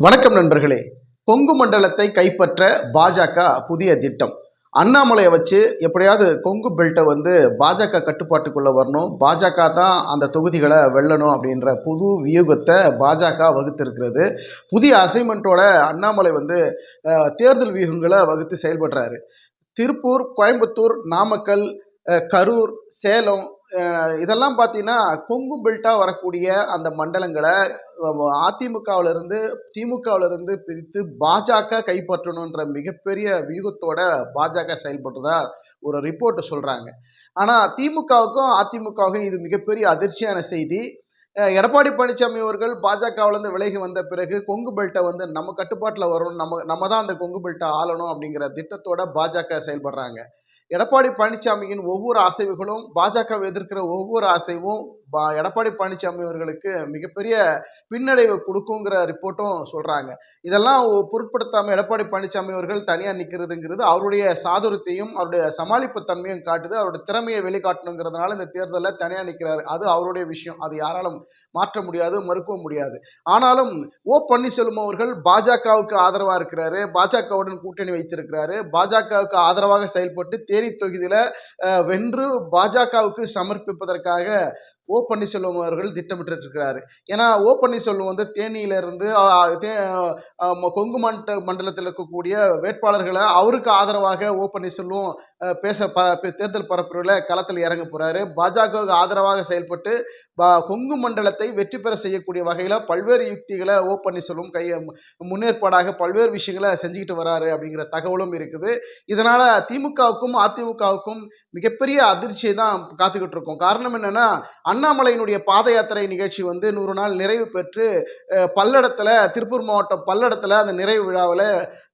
வணக்கம் நண்பர்களே. கொங்கு மண்டலத்தை கைப்பற்ற பாஜக புதிய திட்டம். அண்ணாமலையை வச்சு எப்படியாவது கொங்கு பெல்ட்டை பாஜக கட்டுப்பாட்டுக்குள்ளே வரணும், பாஜக தான் அந்த தொகுதிகளை வெல்லணும் அப்படின்ற புது வியூகத்தை பாஜக வகுத்திருக்கிறது. புதிய அசைன்மெண்ட்டோட அண்ணாமலை தேர்தல் வியூகங்களை வகுத்து செயல்படுறாரு. திருப்பூர், கோயம்புத்தூர், நாமக்கல், கரூர், சேலம் இதெல்லாம் பார்த்தீங்கன்னா கொங்கு பெல்ட்டாக வரக்கூடிய அந்த மண்டலங்களை அதிமுகவிலிருந்து திமுகவிலிருந்து பிரித்து பாஜக கைப்பற்றணுன்ற மிகப்பெரிய வியூகத்தோட பாஜக செயல்பட்டதா ஒரு ரிப்போர்ட் சொல்கிறாங்க. ஆனால் திமுகவுக்கும் அதிமுகவுக்கும் இது மிகப்பெரிய அதிர்ச்சியான செய்தி. எடப்பாடி பழனிசாமி அவர்கள் பாஜகவிலேருந்து விலகி வந்த பிறகு கொங்கு பெல்ட்டை நம்ம கட்டுப்பாட்டில் வரும், நம்ம தான் அந்த கொங்கு பெல்ட்டை ஆளணும் அப்படிங்கிற திட்டத்தோட பாஜக செயல்படுறாங்க. எடப்பாடி பழனிசாமியின் ஒவ்வொரு அசைவுகளும், பாஜகவை எதிர்க்கிற ஒவ்வொரு அசைவும் எடப்பாடி பழனிசாமி அவர்களுக்கு மிகப்பெரிய பின்னடைவை கொடுக்குங்கிற ரிப்போர்ட்டும் சொல்கிறாங்க. இதெல்லாம் பொருட்படுத்தாமல் எடப்பாடி பழனிசாமி அவர்கள் தனியாக நிற்கிறதுங்கிறது அவருடைய சாதுரியத்தையும் அவருடைய சமாளிப்பு தன்மையும் காட்டுது. அவருடைய திறமையை வெளிக்காட்டணுங்கிறதுனால இந்த தேர்தலில் தனியாக நிற்கிறாரு. அது அவருடைய விஷயம், அது யாராலும் மாற்ற முடியாது, மறுக்கவும் முடியாது. ஆனாலும் பன்னீர்செல்வம் அவர்கள் பாஜகவுக்கு ஆதரவாக இருக்கிறாரு, பாஜகவுடன் கூட்டணி வைத்திருக்கிறாரு. பாஜகவுக்கு ஆதரவாக செயல்பட்டு தேனி தொகுதியில் வென்று பாஜகவுக்கு சமர்ப்பிப்பதற்காக பன்னீர்செல்வம் அவர்கள் திட்டமிட்டு இருக்கிறாரு. ஏன்னா பன்னீர்செல்வம் தேனியிலிருந்து கொங்கு மண்டலத்தில் இருக்கக்கூடிய வேட்பாளர்களை அவருக்கு ஆதரவாக பன்னீர்செல்வம் தேர்தல் பரப்புரையில் களத்தில் இறங்க போறாரு. பாஜகவுக்கு ஆதரவாக செயல்பட்டு கொங்கு மண்டலத்தை வெற்றி பெற செய்யக்கூடிய வகையில் பல்வேறு யுக்திகளை பன்னீர்செல்வம் முன்னேற்பாடாக பல்வேறு விஷயங்களை செஞ்சுக்கிட்டு வராரு அப்படிங்கிற தகவலும் இருக்குது. இதனால திமுகவுக்கும் அதிமுகவுக்கும் மிகப்பெரிய அதிர்ச்சியை தான் காத்துக்கிட்டு இருக்கோம். காரணம் என்னன்னா, அண்ணாமலையினுடைய பாத யாத்திரை நிகழ்ச்சி 100 நாள் நிறைவு பெற்று பல்லடத்தில், திருப்பூர் மாவட்டம் பல்லடத்தில் அந்த நிறைவு விழாவில்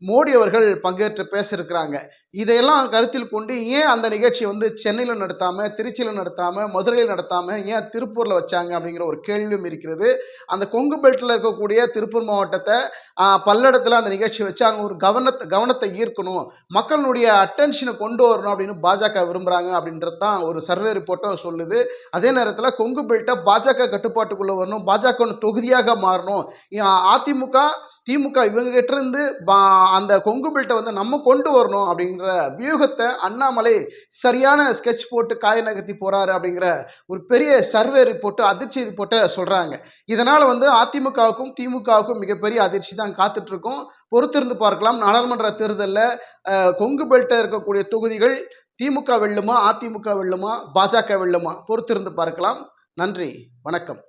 மோடி அவர்கள் பங்கேற்று பேச இருக்கிறாங்க. இதையெல்லாம் கருத்தில் கொண்டு ஏன் அந்த நிகழ்ச்சி சென்னையில் நடத்தாமல், திருச்சியில் நடத்தாமல், மதுரையில் நடத்தாமல் ஏன் திருப்பூரில் வச்சாங்க அப்படிங்கிற ஒரு கேள்வியும் இருக்கிறது. அந்த கொங்கு பெல்ட்டில் இருக்கக்கூடிய திருப்பூர் மாவட்டத்தை பல்லடத்தில் அந்த நிகழ்ச்சி வச்சு அங்கே ஒரு கவனத்தை ஈர்க்கணும், மக்களுடைய அட்டென்ஷனை கொண்டு வரணும் அப்படின்னு பாஜக விரும்புகிறாங்க அப்படின்றது தான் ஒரு சர்வே ரிப்போர்ட்டும் சொல்லுது. அதே நேரத்தில் கொங்கு பெல்ட்டை பாஜக கட்டுப்பாட்டுக்குள்ளே வரணும், பாஜக தொகுதியாக மாறணும், அதிமுக திமுக இவங்ககிட்ட இருந்து அந்த கொங்கு பெல்ட்டை நம்ம கொண்டு வரணும் அப்படிங்கிற வியூகத்தை அண்ணாமலை சரியான ஸ்கெட்ச் போட்டு காய நகர்த்தி போறாரு அப்படிங்கிற ஒரு பெரிய சர்வே ரிப்போர்ட், அதிர்ச்சி ரிப்போர்ட்டை சொல்றாங்க. இதனால அதிமுகவுக்கும் திமுகவுக்கும் மிகப்பெரிய அதிர்ச்சி தான் காத்துட்டு இருக்கோம். பொறுத்திருந்து பார்க்கலாம். நாடாளுமன்ற தேர்தலில் கொங்கு பெல்ட்டை இருக்கக்கூடிய தொகுதிகள் திமுக வெல்லுமா, அதிமுக வெல்லுமா, பாஜக வெல்லுமா, பொறுத்திருந்து பார்க்கலாம். நன்றி, வணக்கம்.